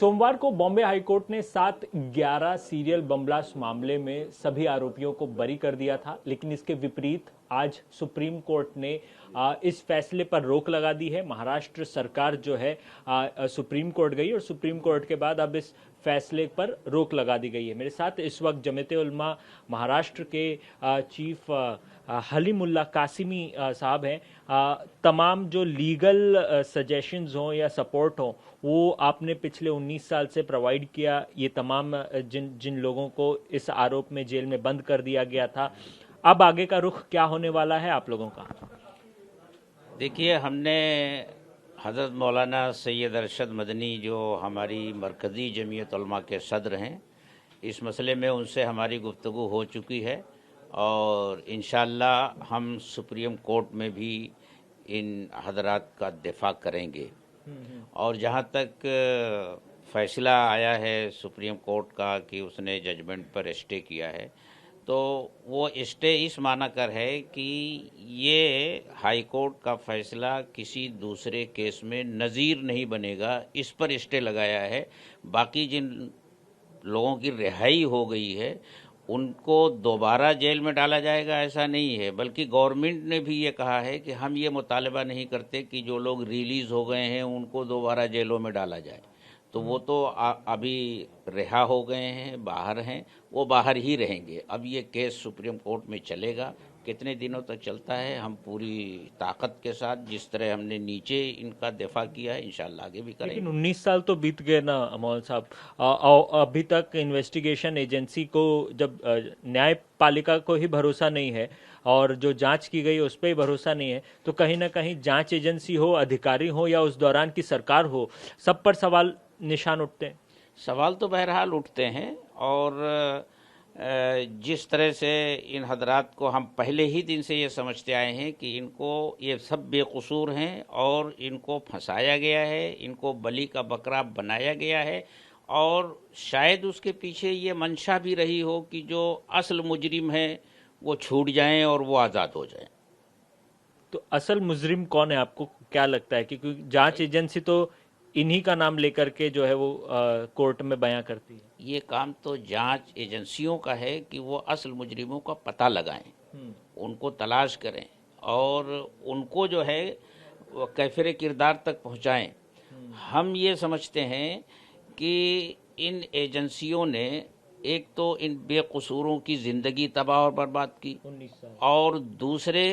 सोमवार को बॉम्बे हाईकोर्ट ने 7/11 सीरियल बम ब्लास्ट मामले में सभी आरोपियों को बरी कर दिया था, लेकिन इसके विपरीत आज सुप्रीम कोर्ट ने इस फैसले पर रोक लगा दी है। महाराष्ट्र सरकार जो है सुप्रीम कोर्ट गई और सुप्रीम कोर्ट के बाद अब इस फैसले पर रोक लगा दी गई है। मेरे साथ इस वक्त जमीयत उलमा महाराष्ट्र के चीफ हलीमुल्ला कासिमी साहब हैं। तमाम जो लीगल सजेशंस हों या सपोर्ट हो वो आपने पिछले 19 साल से प्रोवाइड किया। ये तमाम जिन जिन लोगों को इस आरोप में जेल में बंद कर दिया गया था, अब आगे का रुख क्या होने वाला है आप लोगों का? देखिए, हमने हज़रत मौलाना सैयद अरशद मदनी जो हमारी मरकज़ी जमीयत उलमा के सदर हैं, इस मसले में उनसे हमारी गुफ्तगू हो चुकी है और इंशाअल्लाह हम सुप्रीम कोर्ट में भी इन हज़रात का दिफा करेंगे। और जहाँ तक फ़ैसला आया है सुप्रीम कोर्ट का कि उसने जजमेंट पर स्टे किया है, तो वो स्टे इस माना कर है कि ये हाई कोर्ट का फ़ैसला किसी दूसरे केस में नज़ीर नहीं बनेगा, इस पर स्टे लगाया है। बाकी जिन लोगों की रिहाई हो गई है उनको दोबारा जेल में डाला जाएगा ऐसा नहीं है, बल्कि गवर्नमेंट ने भी ये कहा है कि हम ये मुतालबा नहीं करते कि जो लोग रिलीज़ हो गए हैं उनको दोबारा जेलों में डाला जाए। तो वो तो अभी रिहा हो गए हैं, बाहर हैं, वो बाहर ही रहेंगे। अब ये केस सुप्रीम कोर्ट में चलेगा, कितने दिनों तक चलता है हम पूरी ताकत के साथ जिस तरह हमने नीचे इनका दिफा किया है इंशाल्लाह आगे भी करेंगे। लेकिन 19 साल तो बीत गए ना मौल साहब। अभी तक इन्वेस्टिगेशन एजेंसी को, जब न्यायपालिका को ही भरोसा नहीं है और जो जांच की गई उस पर ही भरोसा नहीं है, तो कहीं ना कहीं जांच एजेंसी हो, अधिकारी हो या उस दौरान की सरकार हो, सब पर सवाल निशान उठते हैं। सवाल तो बहरहाल उठते हैं और जिस तरह से इन हजरात को हम पहले ही दिन से ये समझते आए हैं कि इनको ये सब बेकसूर हैं और इनको फंसाया गया है, इनको बलि का बकरा बनाया गया है और शायद उसके पीछे ये मंशा भी रही हो कि जो असल मुजरिम है वो छूट जाएं और वो आज़ाद हो जाएं। तो असल मुजरिम कौन है, आपको क्या लगता है? क्योंकि जांच एजेंसी तो इन्हीं का नाम लेकर के जो है वो कोर्ट में बयां करती है। ये काम तो जांच एजेंसियों का है कि वो असल मुजरिमों का पता लगाएं, उनको तलाश करें और उनको जो है वो कैफिर किरदार तक पहुंचाएं। हम ये समझते हैं कि इन एजेंसियों ने एक तो इन बेकसूरों की ज़िंदगी तबाह और बर्बाद की और दूसरे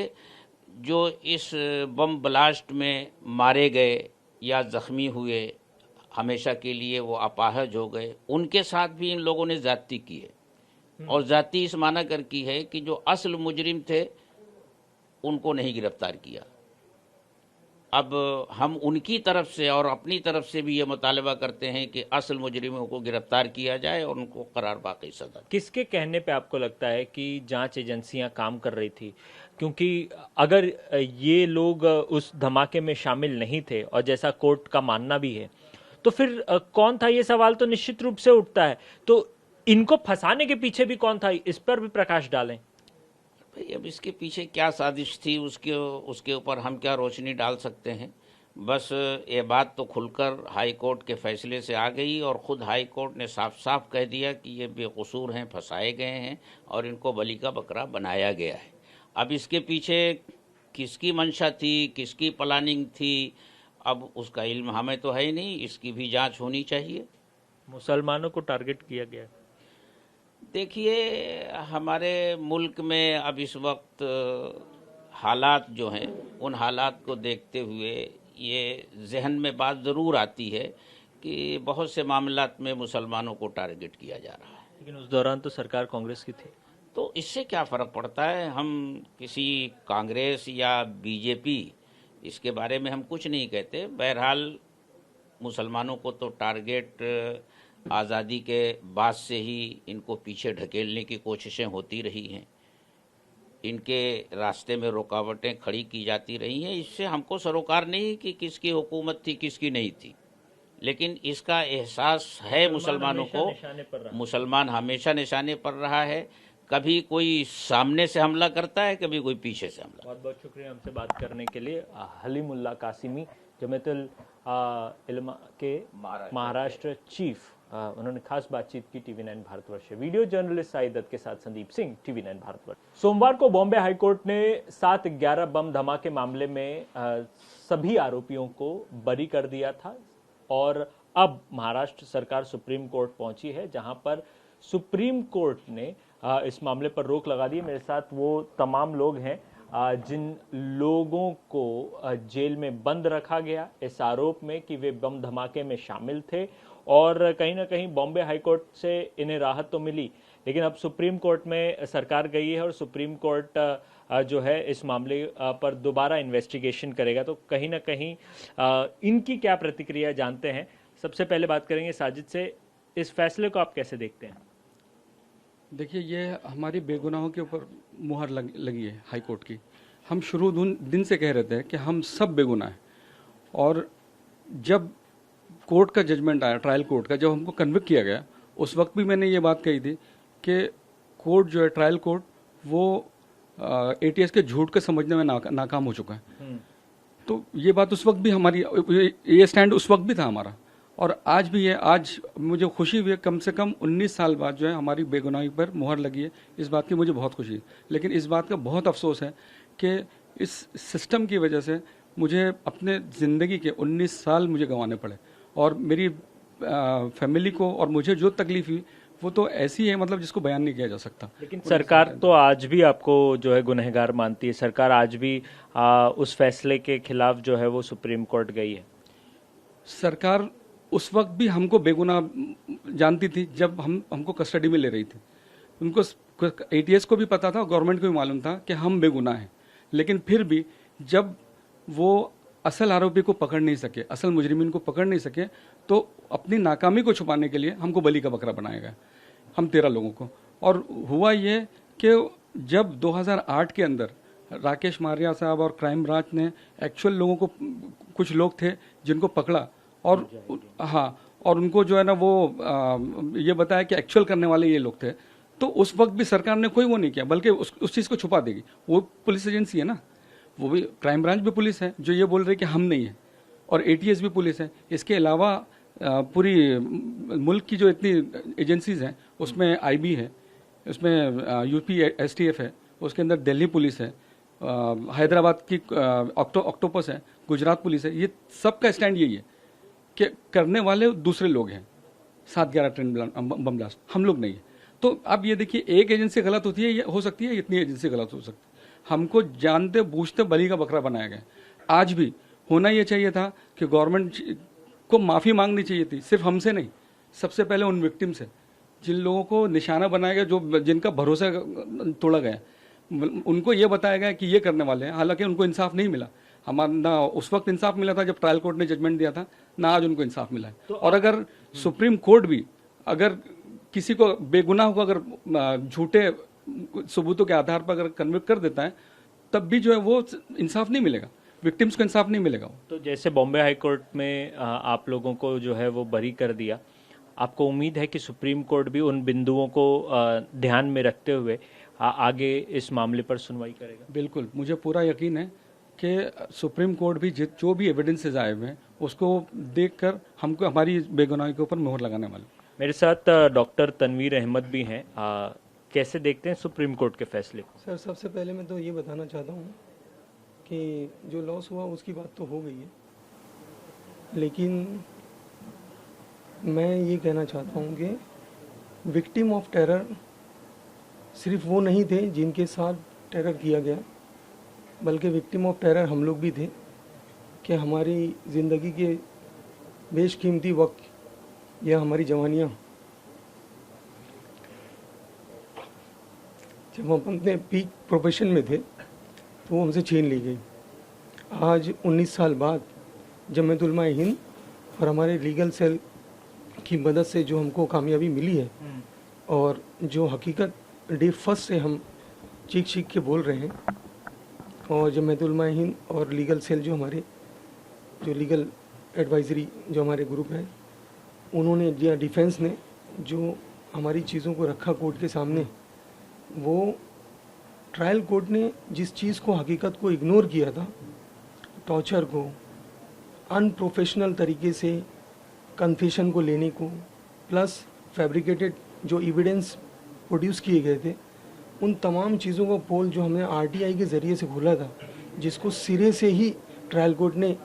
जो इस बम ब्लास्ट में मारे गए या ज़ख्मी हुए, हमेशा के लिए वो अपाहज हो गए, उनके साथ भी इन लोगों ने ज़्यादती की है और ज़्यादती इस माना कर की है कि जो असल मुजरिम थे उनको नहीं गिरफ्तार किया। अब हम उनकी तरफ से और अपनी तरफ से भी ये मुतालबा करते हैं कि असल मुजरिमों को गिरफ्तार किया जाए और उनको करार बाकी सजा। किसके कहने पे आपको लगता है कि जांच एजेंसियां काम कर रही थी? क्योंकि अगर ये लोग उस धमाके में शामिल नहीं थे और जैसा कोर्ट का मानना भी है, तो फिर कौन था? ये सवाल तो निश्चित रूप से उठता है। तो इनको फंसाने के पीछे भी कौन था, इस पर भी प्रकाश डालें। भाई, अब इसके पीछे क्या साजिश थी उसके ऊपर हम क्या रोशनी डाल सकते हैं? बस ये बात तो खुलकर हाई कोर्ट के फैसले से आ गई और ख़ुद हाई कोर्ट ने साफ साफ कह दिया कि ये बेकसूर हैं, फंसाए गए हैं और इनको बलि का बकरा बनाया गया है। अब इसके पीछे किसकी मंशा थी, किसकी प्लानिंग थी, अब उसका इल्म हमें तो है ही नहीं। इसकी भी जांच होनी चाहिए। मुसलमानों को टारगेट किया गया। देखिए, हमारे मुल्क में अब इस वक्त हालात जो हैं उन हालात को देखते हुए ये जहन में बात ज़रूर आती है कि बहुत से मामलात में मुसलमानों को टारगेट किया जा रहा है। लेकिन उस दौरान तो सरकार कांग्रेस की थी। तो इससे क्या फ़र्क पड़ता है? हम किसी कांग्रेस या बीजेपी इसके बारे में हम कुछ नहीं कहते। बहरहाल मुसलमानों को तो टारगेट आज़ादी के बाद से ही इनको पीछे ढकेलने की कोशिशें होती रही हैं, इनके रास्ते में रुकावटें खड़ी की जाती रही हैं। इससे हमको सरोकार नहीं कि किसकी हुकूमत थी किसकी नहीं थी, लेकिन इसका एहसास है मुसलमानों को। मुसलमान हमेशा निशाने पर रहा है। कभी कोई सामने से हमला करता है, कभी कोई पीछे से हमला। बहुत बहुत शुक्रिया हमसे बात करने के लिए हलीमुल्ला कासिमी, जमीयतुल उलमा के महाराष्ट्र चीफ उन्होंने खास बातचीत की टीवी9 भारतवर्ष से। वीडियो जर्नलिस्ट साई दत्त के साथ संदीप सिंह, टीवी9 भारतवर्ष। सोमवार को बॉम्बे हाईकोर्ट ने 7/11 बम धमाके मामले में सभी आरोपियों को बरी कर दिया था और अब महाराष्ट्र सरकार सुप्रीम कोर्ट पहुंची है, जहां पर सुप्रीम कोर्ट ने इस मामले पर रोक लगा दी है। मेरे साथ वो तमाम लोग हैं जिन लोगों को जेल में बंद रखा गया इस आरोप में कि वे बम धमाके में शामिल थे, और कहीं ना कहीं बॉम्बे हाईकोर्ट से इन्हें राहत तो मिली, लेकिन अब सुप्रीम कोर्ट में सरकार गई है और सुप्रीम कोर्ट जो है इस मामले पर दोबारा इन्वेस्टिगेशन करेगा। तो कहीं ना कहीं इनकी क्या प्रतिक्रिया जानते हैं। सबसे पहले बात करेंगे साजिद से, इस फैसले को आप कैसे देखते हैं? देखिए, ये हमारी बेगुनाहों के ऊपर मुहर लगी है हाई कोर्ट की। हम शुरू दिन से कह रहे थे कि हम सब बेगुनाह हैं, और जब कोर्ट का जजमेंट आया, ट्रायल कोर्ट का, जब हमको कन्विक्ट किया गया, उस वक्त भी मैंने ये बात कही थी कि कोर्ट जो है, ट्रायल कोर्ट, वो एटीएस के झूठ के समझने में नाकाम हो चुका है। तो ये बात उस वक्त भी हमारी, ये स्टैंड उस वक्त भी था हमारा, और आज भी है। आज मुझे खुशी हुई है, कम से कम 19 साल बाद जो है हमारी बेगुनाही पर मुहर लगी है। इस बात की मुझे बहुत खुशी है, लेकिन इस बात का बहुत अफसोस है कि इस सिस्टम की वजह से मुझे अपने ज़िंदगी के 19 साल मुझे गंवाने पड़े, और मेरी फैमिली को और मुझे जो तकलीफ हुई वो तो ऐसी है, मतलब जिसको बयान नहीं किया जा सकता। लेकिन सरकार तो आज भी आपको जो है गुनहगार मानती है। सरकार आज भी उस फैसले के खिलाफ जो है वो सुप्रीम कोर्ट गई है। सरकार उस वक्त भी हमको बेगुनाह जानती थी जब हमको कस्टडी में ले रही थी। उनको, एटीएस को भी पता था, गवर्नमेंट को भी मालूम था कि हम बेगुनाह हैं, लेकिन फिर भी जब वो असल आरोपी को पकड़ नहीं सके, असल मुजरिमीन को पकड़ नहीं सके, तो अपनी नाकामी को छुपाने के लिए हमको बलि का बकरा बनाया गया, हम 13 लोगों को। और हुआ ये कि जब 2008 के अंदर राकेश मारिया साहब और क्राइम ब्रांच ने एक्चुअल लोगों को, कुछ लोग थे जिनको पकड़ा, और हाँ, और उनको जो है ना वो ये बताया कि एक्चुअल करने वाले ये लोग थे, तो उस वक्त भी सरकार ने कोई वो नहीं किया, बल्कि उस चीज़ को छुपा देगी। वो पुलिस एजेंसी है ना, वो भी, क्राइम ब्रांच भी पुलिस है जो ये बोल रही है कि हम नहीं है, और एटीएस भी पुलिस है। इसके अलावा पूरी मुल्क की जो इतनी एजेंसीज हैं, उसमें आईबी है, उसमें यूपी एसटीएफ है, उसके अंदर दिल्ली पुलिस है, हैदराबाद की ऑक्टोपस है, गुजरात पुलिस है। ये सब का स्टैंड यही है कि करने वाले दूसरे लोग हैं। 7/11 ट्रेन बम ब्लास्ट हम लोग नहीं है। तो अब ये देखिए, एक एजेंसी गलत होती है, ये हो सकती है, इतनी एजेंसी गलत हो सकती है। हमको जानते बूझते बलि का बकरा बनाया गया। आज भी होना ये चाहिए था कि गवर्नमेंट को माफ़ी मांगनी चाहिए थी, सिर्फ हमसे नहीं, सबसे पहले उन विक्टिम से, जिन लोगों को निशाना बनाया गया, जो जिनका भरोसा तोड़ा गया, उनको ये बताया गया कि ये करने वाले हैं, हालांकि उनको इंसाफ नहीं मिला। हमारा ना उस वक्त इंसाफ मिला था जब ट्रायल कोर्ट ने जजमेंट दिया था, ना आज उनको इंसाफ मिला है। और अगर सुप्रीम कोर्ट भी अगर किसी को बेगुनाह को अगर झूठे सबूतों के आधार पर अगर कन्विक्ट कर देता है, तब भी जो है वो इंसाफ नहीं मिलेगा, विक्टिम्स को इंसाफ नहीं मिलेगा। तो जैसे बॉम्बे हाई कोर्ट में आप लोगों को जो है वो बरी कर दिया, आपको उम्मीद है कि सुप्रीम कोर्ट भी उन बिंदुओं को ध्यान में रखते हुए आगे इस मामले पर सुनवाई करेगा? बिल्कुल, मुझे पूरा यकीन है कि सुप्रीम कोर्ट भी जो भी एविडेंसेस आए हुए हैं उसको देखकर हमको हमारी बेगुनाही के ऊपर मोहर लगाने वाले। मेरे साथ डॉक्टर तनवीर अहमद भी हैं। कैसे देखते हैं सुप्रीम कोर्ट के फैसले को? सर, सबसे पहले मैं तो ये बताना चाहता हूँ कि जो लॉस हुआ उसकी बात तो हो गई है, लेकिन मैं ये कहना चाहता हूँ कि विक्टिम ऑफ टेरर सिर्फ वो नहीं थे जिनके साथ टेरर किया गया, बल्कि विक्टिम ऑफ टेरर हम लोग भी थे कि हमारी ज़िंदगी के बेशकीमती वक्त या हमारी जवानियाँ जब हम अपने पीक प्रोफेशन में थे तो वो हमसे छीन ली गई। आज 19 साल बाद जमीयतुल उलमा हिंद और हमारे लीगल सेल की मदद से जो हमको कामयाबी मिली है, और जो हकीकत डे फर्स्ट से हम चीख चीख के बोल रहे हैं, और जमीयतुल उलमा हिंद और लीगल सेल जो हमारे जो लीगल एडवाइजरी जो हमारे ग्रुप है, उन्होंने या डिफेंस ने जो हमारी चीज़ों को रखा कोर्ट के सामने, वो ट्रायल कोर्ट ने जिस चीज़ को, हकीकत को इग्नोर किया था, टॉर्चर को, अनप्रोफेशनल तरीके से कन्फेशन को लेने को, प्लस फैब्रिकेटेड जो एविडेंस प्रोड्यूस किए गए थे, उन तमाम चीज़ों का पोल जो हमने आरटीआई के ज़रिए से खोला था, जिसको सिरे से ही ट्रायल कोर्ट ने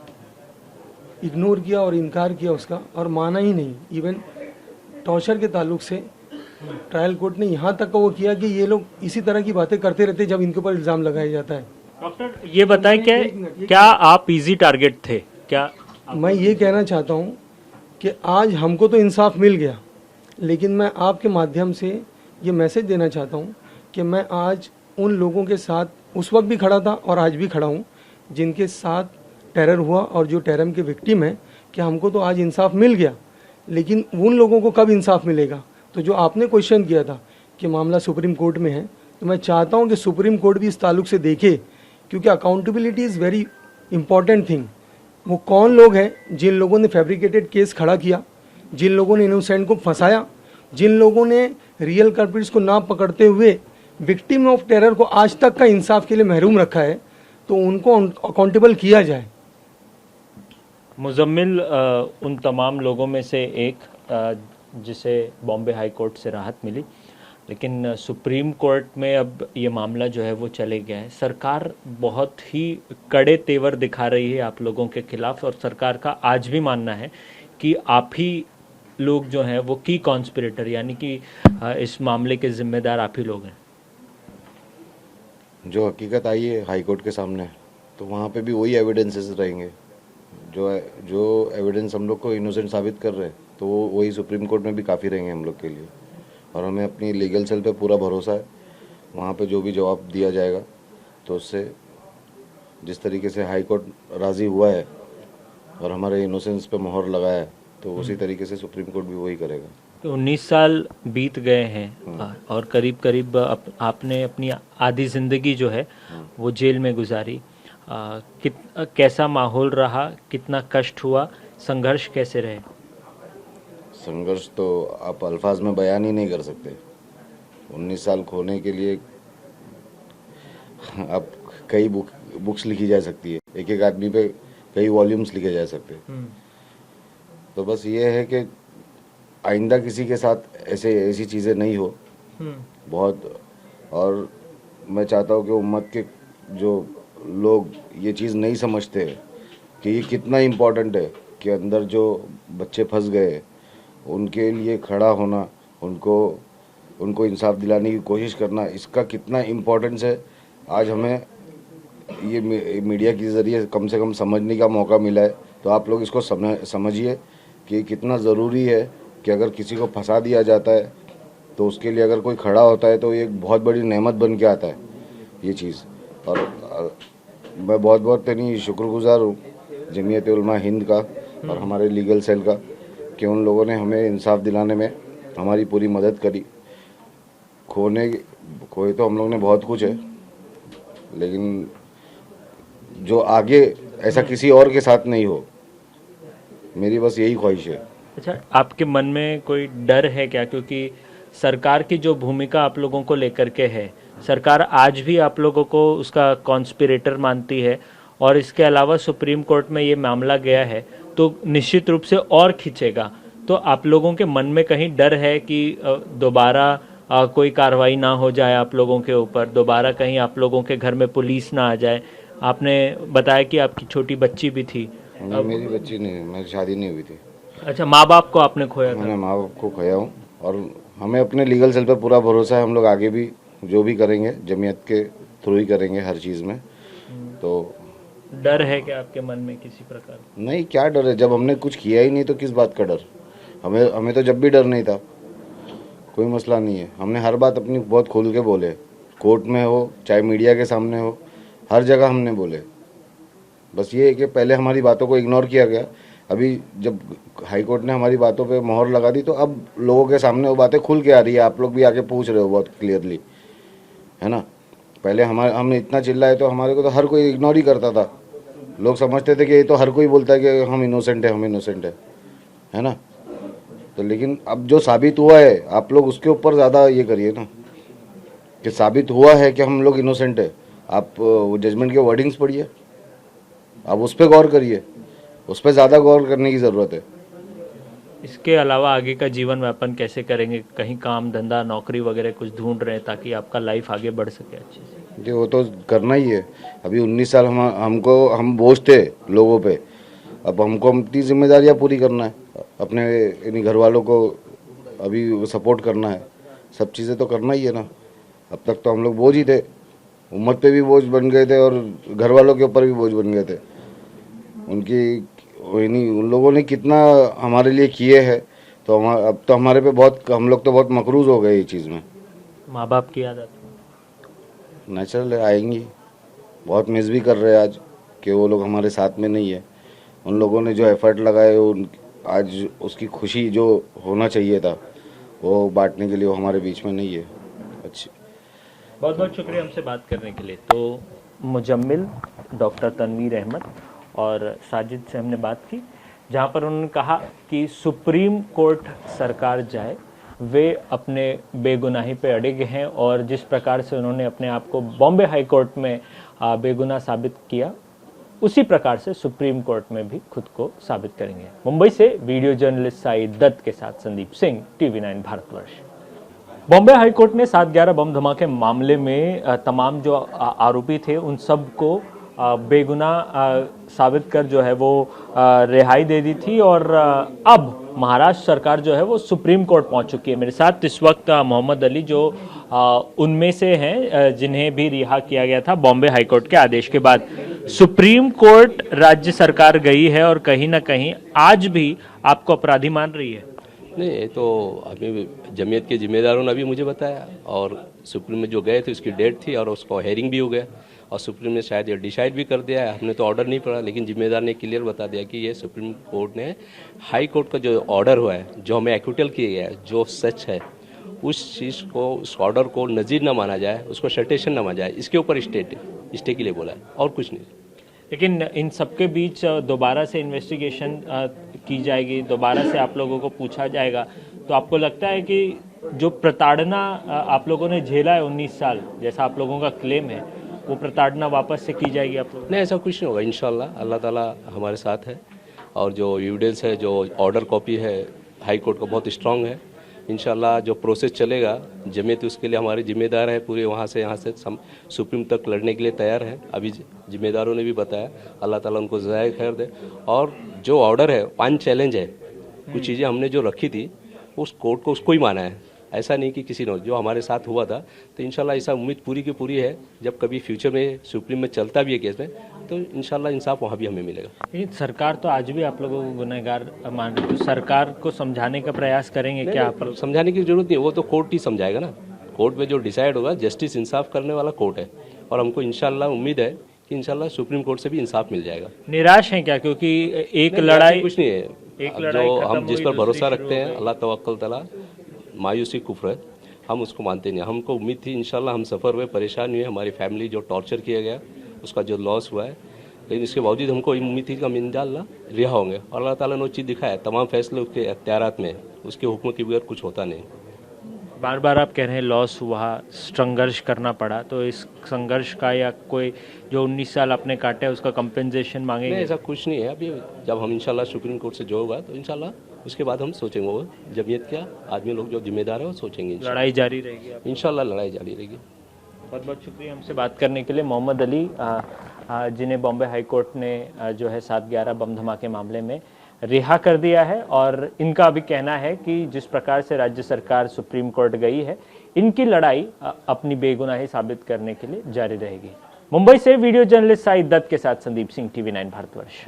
इग्नोर किया और इनकार किया उसका, और माना ही नहीं। इवन टॉर्चर के ताल्लुक से ट्रायल कोर्ट ने यहाँ तक का वो किया कि ये लोग इसी तरह की बातें करते रहते जब इनके ऊपर इल्ज़ाम लगाया जाता है। डॉक्टर ये बताएं क्या आप इजी टारगेट थे क्या? मैं ये कहना चाहता हूँ कि आज हमको तो इंसाफ मिल गया, लेकिन मैं आपके माध्यम से ये मैसेज देना चाहता हूँ कि मैं आज उन लोगों के साथ उस वक्त भी खड़ा था और आज भी खड़ा हूँ जिनके साथ टेरर हुआ और जो टेरर के विक्टिम हैं, कि हमको तो आज इंसाफ मिल गया, लेकिन उन लोगों को कब इंसाफ मिलेगा? तो जो आपने क्वेश्चन किया था कि मामला सुप्रीम कोर्ट में है, तो मैं चाहता हूँ कि सुप्रीम कोर्ट भी इस ताल्लुक से देखे, क्योंकि accountability is very important thing. वो कौन लोग हैं जिन लोगों ने फैब्रिकेटेड केस खड़ा किया, जिन लोगों ने इनोसेंट को फंसाया, जिन लोगों ने रियल कल्प्रिट्स को ना पकड़ते हुए विक्टिम ऑफ टेरर को आज तक का इंसाफ के लिए महरूम रखा है, तो उनको अकाउंटेबल किया जाए। मुजम्मिल उन तमाम लोगों में से एक जिसे बॉम्बे हाई कोर्ट से राहत मिली, लेकिन सुप्रीम कोर्ट में अब ये मामला जो है वो चले गया है। सरकार बहुत ही कड़े तेवर दिखा रही है आप लोगों के खिलाफ, और सरकार का आज भी मानना है कि आप ही लोग जो हैं वो की कॉन्स्पिरेटर, यानी कि इस मामले के जिम्मेदार आप ही लोग हैं। जो हकीकत आई है हाई कोर्ट के सामने, तो वहाँ पे भी वही एविडेंसेस रहेंगे। जो एविडेंस हम लोग को इनोसेंट साबित कर रहे हैं, तो वो वही सुप्रीम कोर्ट में भी काफ़ी रहेंगे हम लोग के लिए। और हमें अपनी लीगल सेल पे पूरा भरोसा है, वहाँ पे जो भी जवाब दिया जाएगा, तो उससे जिस तरीके से हाई कोर्ट राज़ी हुआ है और हमारे इनोसेंस पे मोहर लगाया है, तो उसी तरीके से सुप्रीम कोर्ट भी वही करेगा। तो 19 साल बीत गए हैं और करीब करीब आपने अपनी आधी ज़िंदगी जो है वो जेल में गुजारी। कैसा माहौल रहा, कितना कष्ट हुआ, संघर्ष कैसे रहे? संघर्ष तो आप अल्फाज में बयान ही नहीं कर सकते। 19 साल खोने के लिए अब कई बुक्स लिखी जा सकती है, एक एक आदमी पे कई वॉल्यूम्स लिखे जा सकते हैं। तो बस ये है कि आइंदा किसी के साथ ऐसी चीज़ें नहीं हो बहुत। और मैं चाहता हूँ कि उम्मत के जो लोग ये चीज़ नहीं समझते कि ये कितना इम्पोर्टेंट है कि अंदर जो बच्चे फंस गए उनके लिए खड़ा होना, उनको इंसाफ दिलाने की कोशिश करना, इसका कितना इम्पोर्टेंस है। आज हमें ये मीडिया के ज़रिए कम से कम समझने का मौका मिला है, तो आप लोग इसको समझिए कि कितना ज़रूरी है कि अगर किसी को फंसा दिया जाता है तो उसके लिए अगर कोई खड़ा होता है तो ये एक बहुत बड़ी नेमत बन के आता है ये चीज़। और मैं बहुत बहुत तेनी शुक्रगुजार हूँ जमीयत उलमा हिंद का और हमारे लीगल सेल का कि उन लोगों ने हमें इंसाफ दिलाने में हमारी पूरी मदद करी। खोए तो हम लोग ने बहुत कुछ है, लेकिन जो आगे ऐसा किसी और के साथ नहीं हो, मेरी बस यही ख्वाहिश है। अच्छा, आपके मन में कोई डर है क्या? क्योंकि सरकार की जो भूमिका आप लोगों को लेकर के है, सरकार आज भी आप लोगों को उसका कॉन्स्पिरेटर मानती है, और इसके अलावा सुप्रीम कोर्ट में ये मामला गया है तो निश्चित रूप से और खींचेगा। तो आप लोगों के मन में कहीं डर है कि दोबारा कोई कार्रवाई ना हो जाए आप लोगों के ऊपर, दोबारा कहीं आप लोगों के घर में पुलिस ना आ जाए? आपने बताया कि आपकी छोटी बच्ची भी थी। मेरी बच्ची नहीं, मेरी शादी नहीं हुई थी। अच्छा, माँ बाप को आपने खोया था? मैंने माँ बाप को खोया हूँ, और हमें अपने लीगल सेल पर पूरा भरोसा है। हम लोग आगे भी जो भी करेंगे जमीयत के थ्रू ही करेंगे हर चीज़ में। तो डर है क्या आपके मन में किसी प्रकार? नहीं, क्या डर है, जब हमने कुछ किया ही नहीं तो किस बात का डर। हमें तो जब भी डर नहीं था, कोई मसला नहीं है। हमने हर बात अपनी बहुत खोल के बोले, कोर्ट में हो चाहे मीडिया के सामने हो, हर जगह हमने बोले। बस ये है कि पहले हमारी बातों को इग्नोर किया गया। अभी जब हाई कोर्ट ने हमारी बातों पे मोहर लगा दी तो अब लोगों के सामने वो बातें खुल के आ रही है। आप लोग भी आके पूछ रहे हो बहुत क्लियरली, है ना। पहले हमने इतना चिल्लाए तो हमारे को तो हर कोई इग्नोर ही करता था। लोग समझते थे कि ये तो हर कोई बोलता है कि हम इनोसेंट है ना। तो लेकिन अब जो साबित हुआ है, आप लोग उसके ऊपर ज़्यादा ये करिए ना, कि साबित हुआ है कि हम लोग इनोसेंट है। आप वो जजमेंट के वर्डिंग्स पढ़िए, आप उस पर गौर करिए। उस पर ज़्यादा गौर करने की ज़रूरत है। इसके अलावा आगे का जीवन यापन कैसे करेंगे? कहीं काम धंधा नौकरी वगैरह कुछ ढूंढ रहे हैं ताकि आपका लाइफ आगे बढ़ सके अच्छे से? जी वो तो करना ही है। अभी 19 साल हम बोझ थे लोगों पे, अब हमको अपनी जिम्मेदारियां पूरी करना है, अपने इन घर वालों को अभी सपोर्ट करना है, सब चीज़ें तो करना ही है ना। अब तक तो हम लोग बोझ ही थे, उम्मत पे भी बोझ बन गए थे और घर वालों के ऊपर भी बोझ बन गए थे। उन लोगों ने कितना हमारे लिए किए हैं, तो अब तो हमारे पे बहुत, हम लोग तो बहुत मकरूज हो गए ये चीज़ में। माँ बाप की याद आती है? नेचुरल है, आएंगी। बहुत मिस भी कर रहे हैं आज कि वो लोग हमारे साथ में नहीं है। उन लोगों ने जो एफर्ट लगाए आज उसकी खुशी जो होना चाहिए था वो बांटने के लिए वो हमारे बीच में नहीं है। अच्छी, बहुत बहुत शुक्रिया हमसे बात करने के लिए। तो मुजम्मिल, डॉक्टर तनवीर अहमद और साजिद से हमने बात की, जहां पर उन्होंने कहा कि सुप्रीम कोर्ट सरकार जाए, वे अपने बेगुनाही पे अड़िग हैं और जिस प्रकार से उन्होंने अपने आप को बॉम्बे हाई कोर्ट में बेगुनाह साबित किया, उसी प्रकार से सुप्रीम कोर्ट में भी खुद को साबित करेंगे। मुंबई से वीडियो जर्नलिस्ट साईद दत्त के साथ Sandeep Singh, TV9 Bharatvarsh. Bombay high court ने 7/11 बम धमाके मामले में तमाम जो आरोपी थे उन सब को बेगुनाह साबित कर जो है वो रिहाई दे दी थी और अब महाराष्ट्र सरकार जो है वो सुप्रीम कोर्ट पहुंच चुकी है। मेरे साथ इस वक्त मोहम्मद अली जो उनमें से हैं जिन्हें भी रिहा किया गया था बॉम्बे हाई कोर्ट के आदेश के बाद। सुप्रीम कोर्ट राज्य सरकार गई है और कहीं ना कहीं आज भी आपको अपराधी मान रही है। नहीं, ये तो अभी जमीयत के जिम्मेदारों ने भी मुझे बताया और सुप्रीम में जो गए थे उसकी डेट थी और उसको हेयरिंग भी हो गया और सुप्रीम ने शायद ये डिसाइड भी कर दिया है। हमने तो ऑर्डर नहीं पढ़ा, लेकिन जिम्मेदार ने क्लियर बता दिया कि ये सुप्रीम कोर्ट ने हाई कोर्ट का जो ऑर्डर हुआ है, जो हमें एक्विटल किया गया है, जो सच है, उस चीज़ को, उस ऑर्डर को नज़ीर न माना जाए, उसको सटेशन न माना जाए, इसके ऊपर स्टे के लिए बोला है और कुछ नहीं। लेकिन इन सबके बीच दोबारा से इन्वेस्टिगेशन की जाएगी, दोबारा से आप लोगों को पूछा जाएगा, तो आपको लगता है कि जो प्रताड़ना आप लोगों ने झेला है 19 साल, जैसा आप लोगों का क्लेम है, वो प्रताड़ना वापस से की जाएगी आप लोग? नहीं, ऐसा कुछ नहीं होगा इंशाल्लाह। अल्लाह ताला हमारे साथ है और जो एविडेंस है, जो ऑर्डर कॉपी है हाई कोर्ट का, बहुत स्ट्रांग है। इंशाल्लाह जो प्रोसेस चलेगा, जमीयत उसके लिए हमारी जिम्मेदार है, पूरे वहाँ से यहाँ से सुप्रीम तक लड़ने के लिए तैयार है। अभी जिम्मेदारों ने भी बताया, अल्लाह ताला उनको ज़ाय खैर दे। और जो ऑर्डर है, 5 चैलेंज है, कुछ चीज़ें हमने जो रखी थी उस कोर्ट को उसको ही माना है, ऐसा नहीं कि किसी ने, जो हमारे साथ हुआ था। तो इंशाल्लाह ऐसा उम्मीद पूरी की पूरी है, जब कभी फ्यूचर में सुप्रीम में चलता भी है केस में, तो इंशाल्लाह इंसाफ वहाँ भी हमें मिलेगा। लेकिन सरकार तो आज भी आप लोगों को गुनहगार मान रही है, तो सरकार को समझाने का प्रयास करेंगे क्या आप? समझाने की जरूरत नहीं है, वो तो कोर्ट ही समझाएगा ना। कोर्ट में जो डिसाइड होगा, जस्टिस इंसाफ करने वाला कोर्ट है और हमको इंशाल्लाह उम्मीद है कि इंशाल्लाह सुप्रीम कोर्ट से भी इंसाफ मिल जाएगा। निराश हैं क्या? क्योंकि एक लड़ाई, कुछ नहीं है, जो हम जिस पर भरोसा रखते हैं, अल्लाह तवक्कल तआला, मायूसी कुफ्र है, हम उसको मानते नहीं। हमको उम्मीद थी इंशाल्लाह, हम सफ़र हुए, परेशान हुए, हमारी फैमिली जो टॉर्चर किया गया उसका जो लॉस हुआ है, लेकिन इसके बावजूद हमको उम्मीद थी कि हम इंशाल्लाह रिहा होंगे और अल्लाह ताला ने वो चीज़ दिखाया। तमाम फैसले उसके अख्तियारात में, उसके हुक्म के बगैर कुछ होता नहीं। बार बार आप कह रहे हैं लॉस हुआ, संघर्ष करना पड़ा, तो इस संघर्ष का या कोई जो 19 साल आपने काटे उसका कंपेंसेशन मांगेंगे? नहीं, ऐसा कुछ नहीं है। अभी जब हम इंशाल्लाह सुप्रीम कोर्ट से जो होगा तो इंशाल्लाह उसके बाद हम सोचेंगे, वो जमीयत क्या आदमी लोग जो जिम्मेदार है वो सोचेंगे। लड़ाई जारी रहेगी इंशाल्लाह, लड़ाई जारी रहेगी। बहुत बहुत शुक्रिया हमसे बात करने के लिए। मोहम्मद अली, जिन्हें बॉम्बे हाई कोर्ट ने जो है 7/11 बम धमाके मामले में रिहा कर दिया है और इनका अभी कहना है कि जिस प्रकार से राज्य सरकार सुप्रीम कोर्ट गई है, इनकी लड़ाई अपनी बेगुनाही साबित करने के लिए जारी रहेगी। मुंबई से वीडियो जर्नलिस्ट साईद दत्त के साथ संदीप सिंह, TV9 भारतवर्ष।